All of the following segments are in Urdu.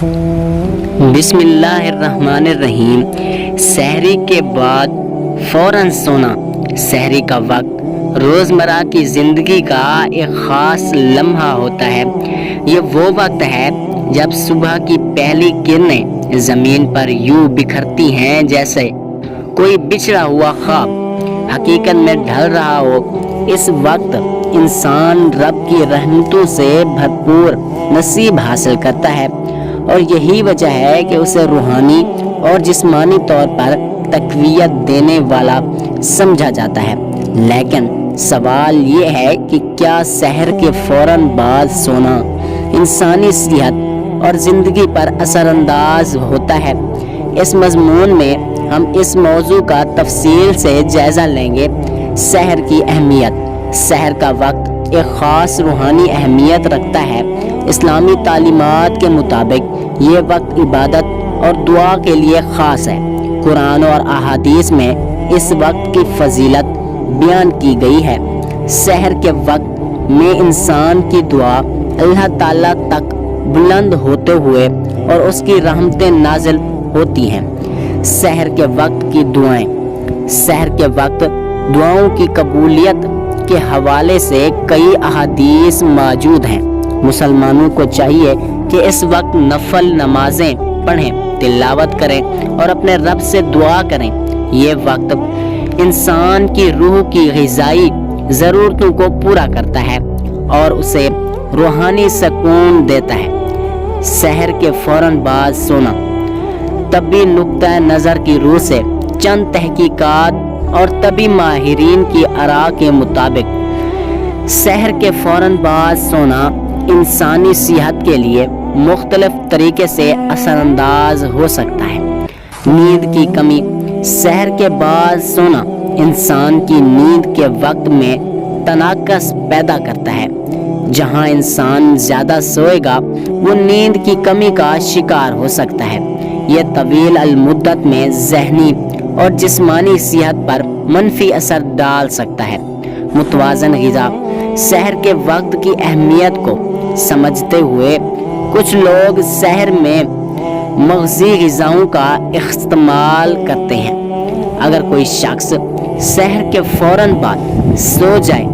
بسم اللہ الرحمن الرحیم۔ سحری کے بعد فوراً سونا سحری کا وقت روزمرہ کی زندگی کا ایک خاص لمحہ ہوتا ہے۔ یہ وہ وقت ہے جب صبح کی پہلی کرنیں زمین پر یوں بکھرتی ہیں جیسے کوئی بچھڑا ہوا خواب حقیقت میں ڈھل رہا ہو۔ اس وقت انسان رب کی رحمتوں سے بھرپور نصیب حاصل کرتا ہے، اور یہی وجہ ہے کہ اسے روحانی اور جسمانی طور پر تقویت دینے والا سمجھا جاتا ہے۔ لیکن سوال یہ ہے کہ کیا سحر کے فوراً بعد سونا انسانی صحت اور زندگی پر اثر انداز ہوتا ہے؟ اس مضمون میں ہم اس موضوع کا تفصیل سے جائزہ لیں گے۔ سحر کی اہمیت۔ سحر کا وقت ایک خاص روحانی اہمیت رکھتا ہے۔ اسلامی تعلیمات کے مطابق یہ وقت عبادت اور دعا کے لیے خاص ہے۔ قرآن اور احادیث میں اس وقت کی فضیلت بیان کی گئی ہے۔ سحر کے وقت میں انسان کی دعا اللہ تعالیٰ تک بلند ہوتے ہوئے اور اس کی رحمتیں نازل ہوتی ہیں۔ سحر کے وقت کی دعائیں۔ سحر کے وقت دعاؤں کی قبولیت کے حوالے سے کئی احادیث موجود ہیں۔ مسلمانوں کو چاہیے کہ اس وقت نفل نمازیں پڑھیں، تلاوت کریں اور اپنے رب سے دعا کریں۔ یہ وقت انسان کی روح کی غذائی ضرورتوں کو پورا کرتا ہے اور اسے روحانی سکون دیتا ہے۔ سحر کے فوراً بعد سونا۔ طبی نقطۂ نظر کی روح سے چند تحقیقات اور طبی ماہرین کی آراء کے مطابق سحر کے فوراً بعد سونا انسانی صحت کے لیے مختلف طریقے سے اثر انداز ہو سکتا ہے۔ نیند کی کمی۔ سحر کے بعد سونا انسان کی نیند کے وقت میں تناقض پیدا کرتا ہے۔ جہاں انسان زیادہ سوئے گا وہ نیند کی کمی کا شکار ہو سکتا ہے۔ یہ طویل المدت میں ذہنی اور جسمانی صحت پر منفی اثر ڈال سکتا ہے۔ متوازن غذا۔ سحر کے وقت کی اہمیت کو سمجھتے ہوئے کچھ لوگ سحر میں مغذی غذاؤں کا استعمال کرتے ہیں۔ اگر کوئی شخص سحر کے فوراً بعد سو جائے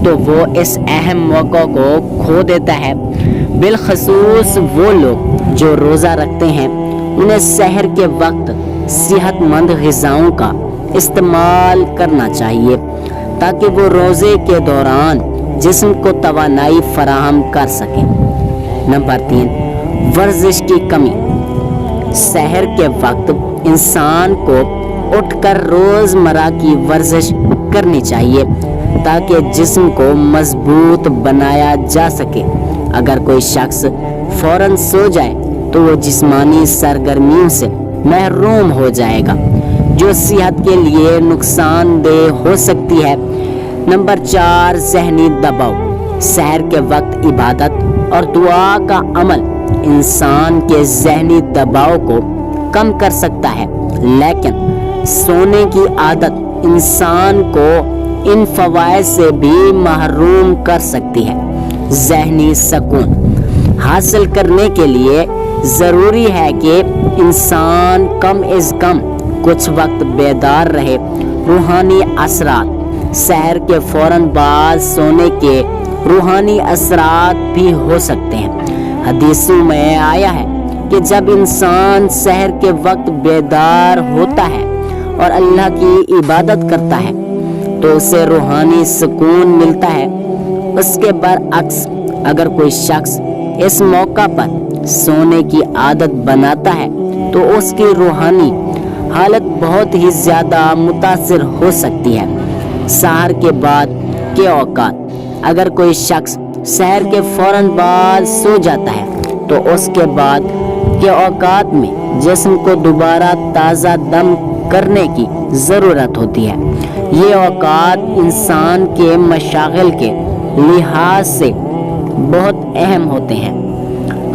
تو وہ اس اہم موقع کو کھو دیتا ہے۔ بالخصوص وہ لوگ جو روزہ رکھتے ہیں انہیں سحر کے وقت صحت مند غذاؤں کا استعمال کرنا چاہیے تاکہ وہ روزے کے دوران جسم کو توانائی فراہم کر سکیں۔ نمبر 3، ورزش کی کمی۔ سحر کے وقت انسان کو اٹھ کر روزمرہ کی ورزش کرنی چاہیے تاکہ جسم کو مضبوط بنایا جا سکے۔ اگر کوئی شخص فوراً سو جائے تو وہ جسمانی سرگرمیوں سے محروم ہو جائے گا جو صحت کے لیے نقصان دہ ہو سکتی ہے۔ نمبر 4، ذہنی دباؤ۔ سحر کے وقت عبادت اور دعا کا عمل انسان کے ذہنی دباؤ کو کم کر سکتا ہے، لیکن سونے کی عادت انسان کو ان فوائد سے بھی محروم کر سکتی ہے۔ ذہنی سکون حاصل کرنے کے لیے ضروری ہے کہ انسان کم از کم کچھ وقت بیدار رہے۔ روحانی اثرات۔ سحر کے فوراً بعد سونے کے روحانی اثرات بھی ہو سکتے ہیں۔ حدیثوں میں آیا ہے کہ جب انسان سحر کے وقت بیدار ہوتا ہے اور اللہ کی عبادت کرتا ہے تو اسے روحانی سکون ملتا ہے۔ اس کے برعکس اگر کوئی شخص اس موقع پر سونے کی عادت بناتا ہے تو اس کی روحانی حالت بہت ہی زیادہ متاثر ہو سکتی ہے۔ سحر کے بعد کے اوقات۔ اگر کوئی شخص سحر کے فوراً بعد سو جاتا ہے تو اس کے بعد کے اوقات میں جسم کو دوبارہ تازہ دم کرنے کی ضرورت ہوتی ہے۔ یہ اوقات انسان کے مشاغل کے لحاظ سے بہت اہم ہوتے ہیں،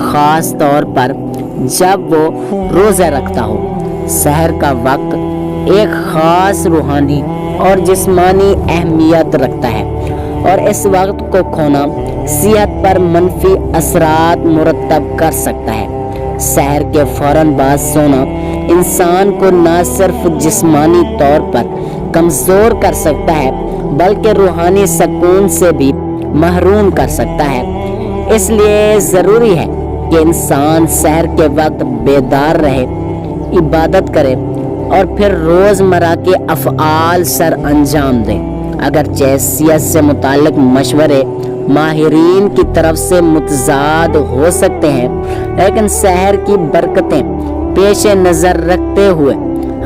خاص طور پر جب وہ روزہ رکھتا ہو۔ سحر کا وقت ایک خاص روحانی اور جسمانی اہمیت رکھتا ہے، اور اس وقت کو کھونا صحت پر منفی اثرات مرتب کر سکتا ہے۔ سحر کے فوراً بعد سونا انسان کو نہ صرف جسمانی طور پر کمزور کر سکتا ہے بلکہ روحانی سکون سے بھی محروم کر سکتا ہے۔ اس لیے ضروری ہے کہ انسان سحر کے وقت بیدار رہے، عبادت کرے اور پھر روزمرہ کے افعال سر انجام دے۔ اگرچہ صحت سے متعلق مشورے ماہرین کی طرف سے متضاد ہو سکتے ہیں، لیکن سحر کی برکتیں پیش نظر رکھتے ہوئے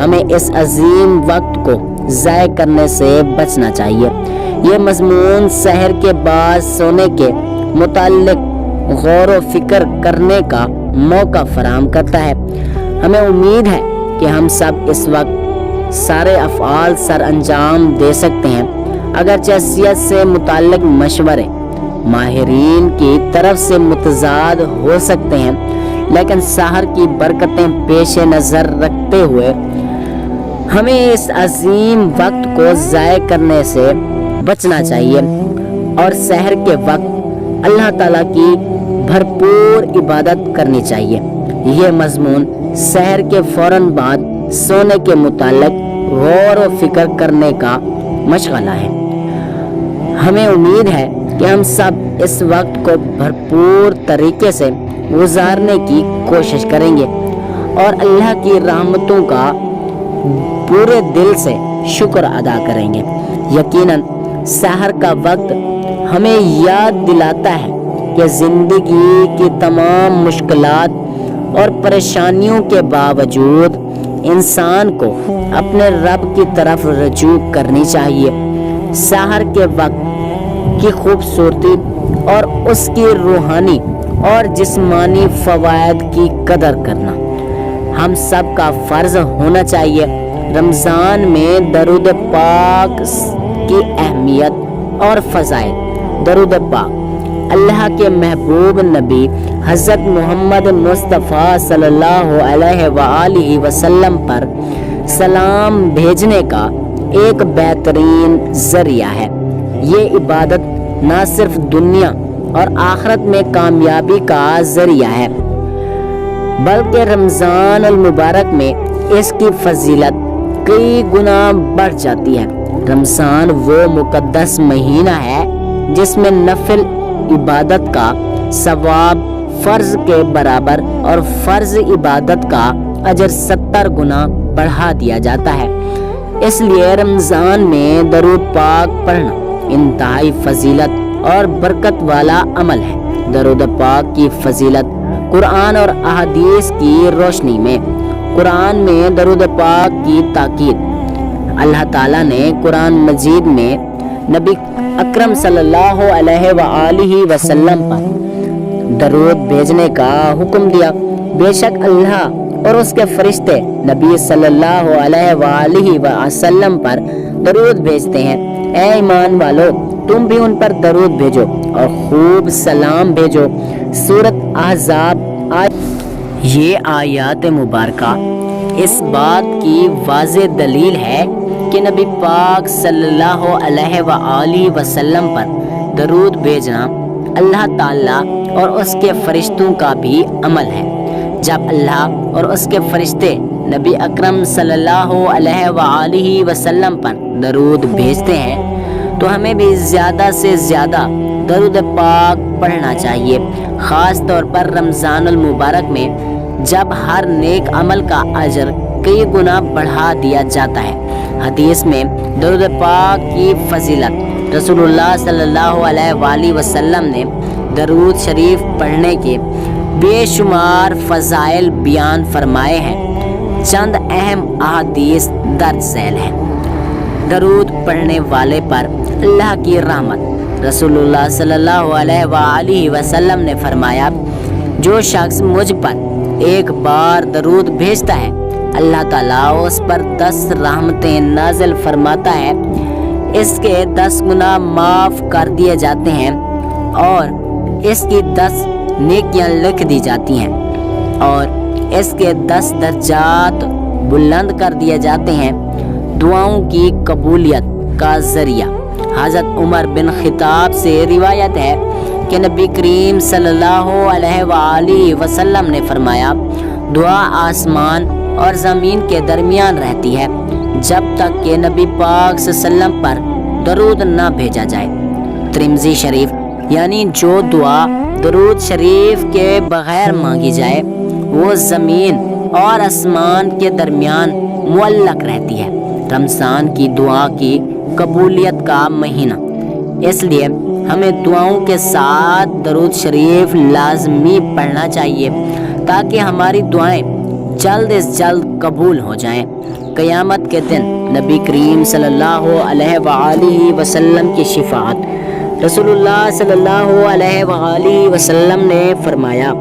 ہمیں اس عظیم وقت کو ضائع کرنے سے بچنا چاہیے۔ یہ مضمون سحر کے بعد سونے کے متعلق غور و فکر کرنے کا موقع فراہم کرتا ہے۔ ہمیں امید ہے کہ ہم سب اس وقت سارے افعال سر انجام دے سکتے ہیں۔ اگرچہ صحت سے متعلق مشورے ماہرین کی طرف سے متضاد ہو سکتے ہیں، لیکن سحر کی برکتیں پیش نظر رکھتے ہوئے ہمیں اس عظیم وقت کو ضائع کرنے سے بچنا چاہیے اور سحر کے وقت اللہ تعالیٰ کی بھرپور عبادت کرنی چاہیے۔ یہ مضمون سحر کے فوراً بعد سونے کے متعلق غور و فکر کرنے کا مشغلہ ہے۔ ہمیں امید ہے کہ ہم سب اس وقت کو بھرپور طریقے سے گزارنے کی کوشش کریں گے اور اللہ کی رحمتوں کا پورے دل سے شکر ادا کریں گے۔ یقیناً سحر کا وقت ہمیں یاد دلاتا ہے کہ زندگی کی تمام مشکلات اور پریشانیوں کے باوجود انسان کو اپنے رب کی طرف رجوع کرنی چاہیے۔ سحر کے وقت کی خوبصورتی اور اس کی روحانی اور جسمانی فوائد کی قدر کرنا ہم سب کا فرض ہونا چاہیے۔ رمضان میں درود پاک کی اہمیت اور فضائل۔ درود پاک اللہ کے محبوب نبی حضرت محمد مصطفیٰ صلی اللہ علیہ وآلہ وسلم پر سلام بھیجنے کا ایک بہترین ذریعہ ہے۔ یہ عبادت نہ صرف دنیا اور آخرت میں کامیابی کا ذریعہ ہے بلکہ رمضان المبارک میں اس کی فضیلت کئی گنا بڑھ جاتی ہے۔ رمضان وہ مقدس مہینہ ہے جس میں نفل عبادت کا ثواب فرض کے برابر اور فرض عبادت کا اجر 70 گنا بڑھا دیا جاتا ہے۔ اس لیے رمضان میں درود پاک پڑھنا انتہائی فضیلت اور برکت والا عمل ہے۔ درود پاک کی فضیلت قرآن اور احادیث کی روشنی میں۔ قرآن میں درود پاک کی تاکید۔ اللہ تعالیٰ نے قرآن مجید میں نبی اکرم صلی اللہ علیہ وآلہ وسلم پر درود بھیجنے کا حکم دیا۔ بے شک اللہ اور اس کے فرشتے نبی صلی اللہ علیہ وآلہ وسلم پر درود بھیجتے ہیں۔ اے ایمان والو، تم بھی ان پر درود بھیجو اور خوب سلام بھیجو۔ سورۃ احزاب یہ آیات مبارکہ اس بات کی واضح دلیل ہے کہ نبی پاک صلی اللہ علیہ وآلہ وسلم پر درود بھیجنا اللہ تعالیٰ اور اس کے فرشتوں کا بھی عمل ہے۔ جب اللہ اور اس کے فرشتے نبی اکرم صلی اللہ علیہ وآلہ وسلم پر درود بھیجتے ہیں تو ہمیں بھی زیادہ سے زیادہ درود پاک پڑھنا چاہیے، خاص طور پر رمضان المبارک میں جب ہر نیک عمل کا اجر کئی گنا بڑھا دیا جاتا ہے۔ حدیث میں درود پاک کی فضیلت رسول اللہ صلی اللہ علیہ وآلہ وسلم نے درود شریف پڑھنے کے بے شمار فضائل بیان فرمائے ہیں۔ چند اہم احادیث درج ذیل ہیں۔ درود پڑھنے والے پر اللہ کی رحمت۔ رسول اللہ صلی اللہ علیہ وآلہ وسلم نے فرمایا، جو شخص مجھ پر ایک بار درود بھیجتا ہے اللہ تعالیٰ اس پر 10 رحمتیں نازل فرماتا ہے، اس کے 10 گناہ معاف کر دیے جاتے ہیں اور اس کی 10 نیکیاں لکھ دی جاتی ہیں اور اس کے 10 درجات بلند کر دیے جاتے ہیں۔ دعاؤں کی قبولیت کا ذریعہ۔ حضرت عمر بن خطاب سے روایت ہے کہ نبی کریم صلی اللہ علیہ وآلہ وسلم نے فرمایا دعا آسمان اور زمین کے درمیان رہتی ہے جب تک کہ نبی پاک صلی اللہ علیہ وسلم پر درود نہ بھیجا جائے۔ ترمذی شریف یعنی جو دعا درود شریف کے بغیر مانگی جائے وہ زمین اور آسمان کے درمیان معلق رہتی ہے۔ رمضان کی دعا کی قبولیت کا مہینہ، اس لیے ہمیں دعاؤں کے ساتھ درود شریف لازمی پڑھنا چاہیے تاکہ ہماری دعائیں جلد از جلد قبول ہو جائیں۔ قیامت کے دن نبی کریم صلی اللہ علیہ وآلہ وسلم کی شفاعت۔ رسول اللہ صلی اللہ علیہ وآلہ وسلم نے فرمایا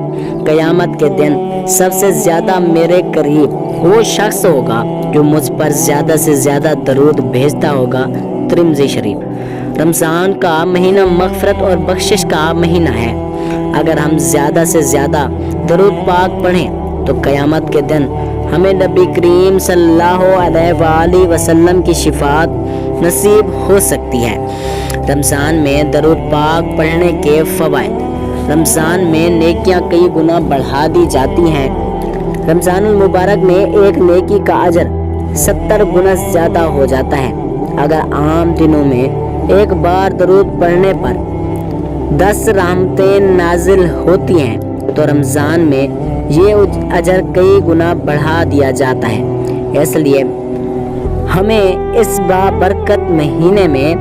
قیامت کے دن سب سے زیادہ میرے قریب وہ شخص ہوگا جو مجھ پر زیادہ سے زیادہ درود بھیجتا ہوگا۔ ترمذی شریف۔ رمضان کا مہینہ مغفرت اور بخشش کا مہینہ ہے۔ اگر ہم زیادہ سے زیادہ درود پاک پڑھیں تو قیامت کے دن ہمیں نبی کریم صلی اللہ علیہ وآلہ وسلم کی شفاعت نصیب ہو سکتی ہے۔ رمضان میں درود پاک پڑھنے کے فوائد۔ رمضان میں نیکیاں کئی گنا بڑھا دی جاتی ہیں۔ رمضان المبارک میں ایک نیکی کا اجر 70 گنا زیادہ ہو جاتا ہے۔ اگر عام دنوں میں ایک بار درود پڑھنے پر 10 رحمتیں نازل ہوتی ہیں تو رمضان میں یہ اجر کئی گنا بڑھا دیا جاتا ہے۔ اس لیے ہمیں اس بابرکت مہینے میں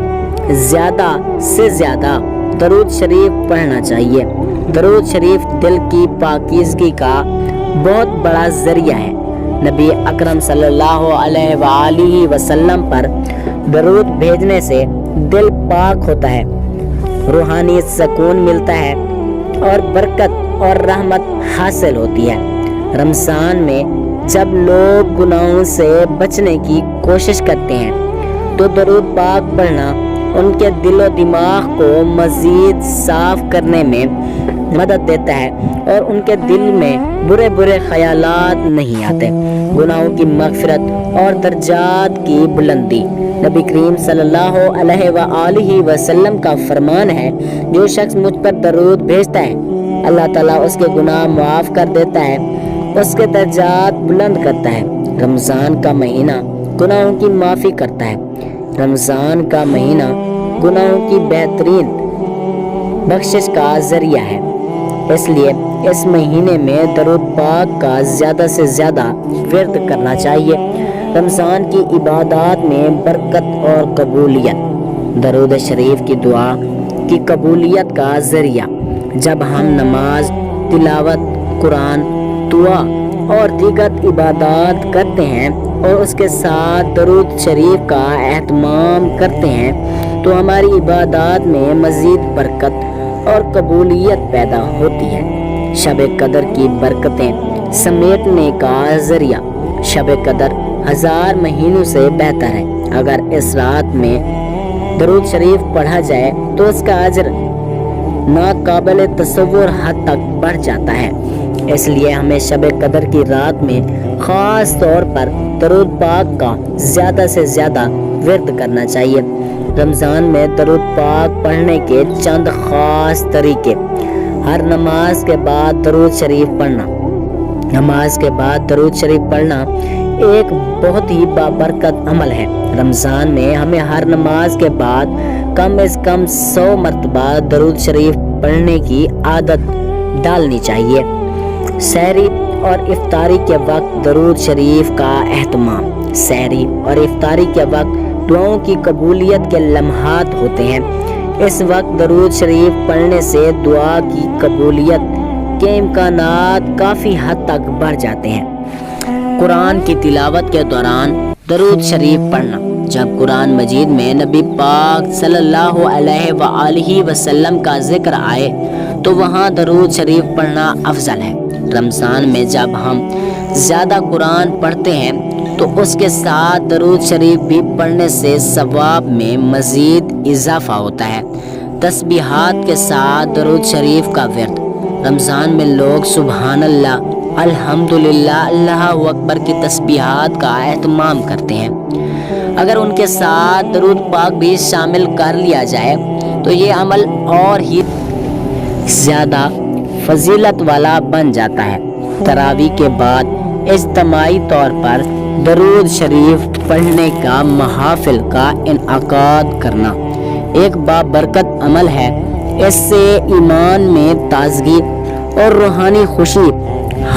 زیادہ سے زیادہ درود شریف پڑھنا چاہیے۔ درود شریف دل کی پاکیزگی کا بہت بڑا ذریعہ ہے۔ نبی اکرم صلی اللہ علیہ وآلہ وسلم پر درود بھیجنے سے دل پاک ہوتا ہے، روحانی سکون ملتا ہے اور برکت اور رحمت حاصل ہوتی ہے۔ رمضان میں جب لوگ گناہوں سے بچنے کی کوشش کرتے ہیں تو درود پاک پڑھنا ان کے دل و دماغ کو مزید صاف کرنے میں مدد دیتا ہے اور ان کے دل میں برے برے خیالات نہیں آتے۔ گناہوں کی مغفرت اور درجات کی بلندی۔ نبی کریم صلی اللہ علیہ وآلہ وسلم کا فرمان ہے جو شخص مجھ پر درود بھیجتا ہے اللہ تعالیٰ اس کے گناہ معاف کر دیتا ہے، اس کے درجات بلند کرتا ہے۔ رمضان کا مہینہ گناہوں کی معافی کرتا ہے۔ رمضان کا مہینہ گناہوں کی بہترین بخشش کا ذریعہ ہے، اس لیے اس مہینے میں درود پاک کا زیادہ سے زیادہ ورد کرنا چاہیے۔ رمضان کی عبادات میں برکت اور قبولیت۔ درود شریف کی دعا کی قبولیت کا ذریعہ۔ جب ہم نماز، تلاوت قرآن، دعا اور دیگر عبادات کرتے ہیں اور اس کے ساتھ درود شریف کا اہتمام کرتے ہیں تو ہماری عبادات میں مزید برکت اور قبولیت پیدا ہوتی ہے۔ شب قدر کی برکتیں سمیٹنے کا ذریعہ۔ شب قدر 1000 مہینوں سے بہتر ہے۔ اگر اس رات میں درود شریف پڑھا جائے تو اس کا اجر ناقابل تصور حد تک بڑھ جاتا ہے۔ اس لیے ہمیں شب قدر کی رات میں خاص طور پر درود پاک کا زیادہ سے زیادہ ورد کرنا چاہیے۔ رمضان میں درود پاک پڑھنے کے چند خاص طریقے۔ ہر نماز کے بعد درود شریف پڑھنا۔ نماز کے بعد درود شریف پڑھنا ایک بہت ہی بابرکت عمل ہے۔ رمضان میں ہمیں ہر نماز کے بعد کم از کم 100 مرتبہ درود شریف پڑھنے کی عادت ڈالنی چاہیے۔ سحری اور افطاری کے وقت درود شریف کا اہتمام۔ سحری اور افطاری کے وقت دعاؤں کی قبولیت کے لمحات ہوتے ہیں۔ اس وقت درود شریف پڑھنے سے دعا کی قبولیت کے امکانات کافی حد تک بڑھ جاتے ہیں۔ قرآن کی تلاوت کے دوران درود شریف پڑھنا۔ جب قرآن مجید میں نبی پاک صلی اللہ علیہ وآلہ وسلم کا ذکر آئے تو وہاں درود شریف پڑھنا افضل ہے۔ رمضان میں جب ہم زیادہ قرآن پڑھتے ہیں تو اس کے ساتھ درود شریف بھی پڑھنے سے ثواب میں مزید اضافہ ہوتا ہے۔ تسبیحات کے ساتھ درود شریف کا ورد۔ رمضان میں لوگ سبحان اللہ، الحمدللہ، اللہ اکبر کی تسبیحات کا اہتمام کرتے ہیں۔ اگر ان کے ساتھ درود پاک بھی شامل کر لیا جائے تو یہ عمل اور ہی زیادہ فضیلت والا بن جاتا ہے۔ تراویح کے بعد اجتماعی طور پر درود شریف پڑھنے کا محافل کا انعقاد کرنا ایک بابرکت عمل ہے۔ اس سے ایمان میں تازگی اور روحانی خوشی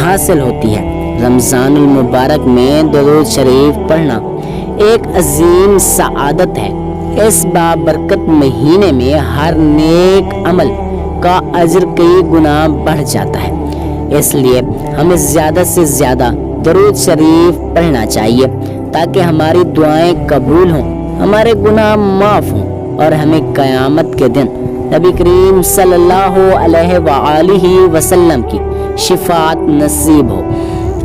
حاصل ہوتی ہے۔ رمضان المبارک میں درود شریف پڑھنا ایک عظیم سعادت ہے۔ اس بابرکت مہینے میں ہر نیک عمل کا اجر کئی گنا بڑھ جاتا ہے۔ اس لیے ہمیں زیادہ سے زیادہ درود شریف پڑھنا چاہیے تاکہ ہماری دعائیں قبول ہوں، ہمارے گناہ معاف ہوں اور ہمیں قیامت کے دن نبی کریم صلی اللہ علیہ وآلہ وسلم کی شفاعت نصیب ہو۔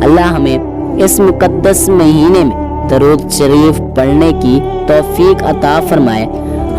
اللہ ہمیں اس مقدس مہینے میں درود شریف پڑھنے کی توفیق عطا فرمائے،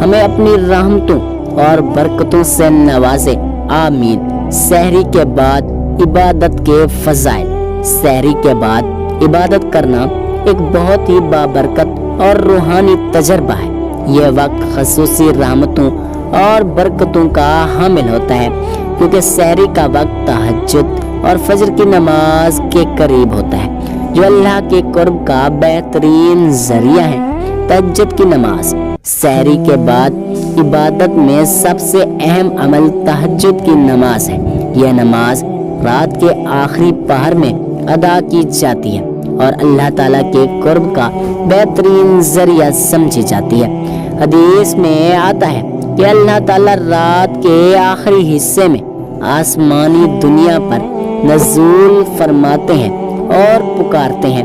ہمیں اپنی رحمتوں اور برکتوں سے نوازے، آمین۔ سحری کے بعد عبادت کے فضائل۔ سحری کے بعد عبادت کرنا ایک بہت ہی بابرکت اور روحانی تجربہ ہے۔ یہ وقت خصوصی رحمتوں اور برکتوں کا حامل ہوتا ہے کیونکہ سحری کا وقت تہجد اور فجر کی نماز کے قریب ہوتا ہے جو اللہ کے قرب کا بہترین ذریعہ ہے۔ تہجد کی نماز۔ سحری کے بعد عبادت میں سب سے اہم عمل تہجد کی نماز ہے۔ یہ نماز رات کے آخری پہر میں ادا کی جاتی ہے اور اللہ تعالیٰ کے قرب کا بہترین ذریعہ سمجھی جاتی ہے۔ حدیث میں آتا ہے کہ اللہ تعالیٰ رات کے آخری حصے میں آسمانی دنیا پر نزول فرماتے ہیں اور پکارتے ہیں،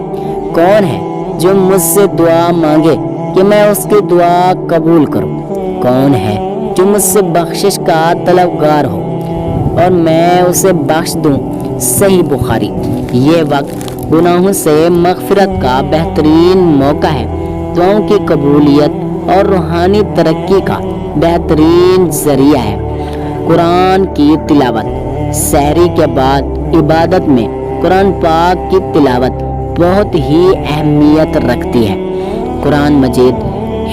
کون ہے جو مجھ سے دعا مانگے کہ میں اس کی دعا قبول کروں؟ کون ہے جو مجھ سے بخشش کا طلبگار ہو اور میں اسے بخش دوں؟ صحیح بخاری۔ یہ وقت گناہوں سے مغفرت کا بہترین موقع ہے، دعاؤں کی قبولیت اور روحانی ترقی کا بہترین ذریعہ ہے۔ قرآن کی تلاوت۔ سحری کے بعد عبادت میں قرآن پاک کی تلاوت بہت ہی اہمیت رکھتی ہے۔ قرآن مجید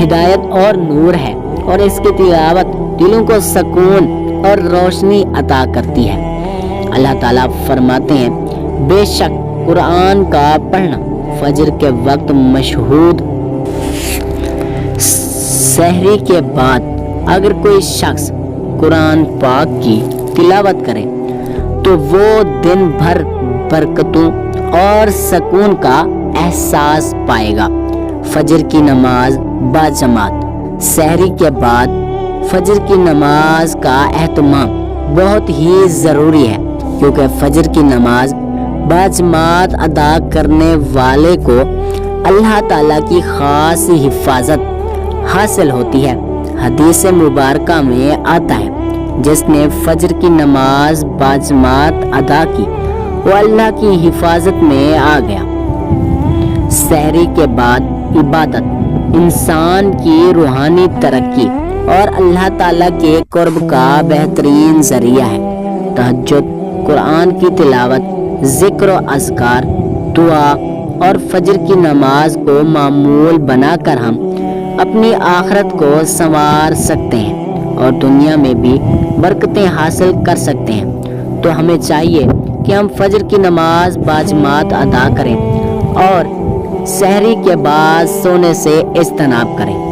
ہدایت اور نور ہے اور اس کی تلاوت دلوں کو سکون اور روشنی عطا کرتی ہے۔ اللہ تعالیٰ فرماتے ہیں، بے شک قرآن کا پڑھنا فجر کے وقت مشہود۔ سحری کے بعد اگر کوئی شخص قرآن پاک کی تلاوت کرے تو وہ دن بھر برکتوں اور سکون کا احساس پائے گا۔ فجر کی نماز باجماعت۔ سحری کے بعد فجر کی نماز کا اہتمام بہت ہی ضروری ہے کیونکہ فجر کی نماز باجماعت ادا کرنے والے کو اللہ تعالیٰ کی خاص حفاظت حاصل ہوتی ہے۔ حدیث مبارکہ میں آتا ہے، جس نے فجر کی نماز باجماعت ادا کی وہ اللہ کی حفاظت میں آ گیا۔ سحری کے بعد عبادت انسان کی روحانی ترقی اور اللہ تعالیٰ کے قرب کا بہترین ذریعہ ہے۔ تہجد، قرآن کی تلاوت، ذکر و اذکار، دعا اور فجر کی نماز کو معمول بنا کر ہم اپنی آخرت کو سنوار سکتے ہیں اور دنیا میں بھی برکتیں حاصل کر سکتے ہیں۔ تو ہمیں چاہیے کہ ہم فجر کی نماز باجماعت ادا کریں اور سحری کے بعد سونے سے اجتناب کریں۔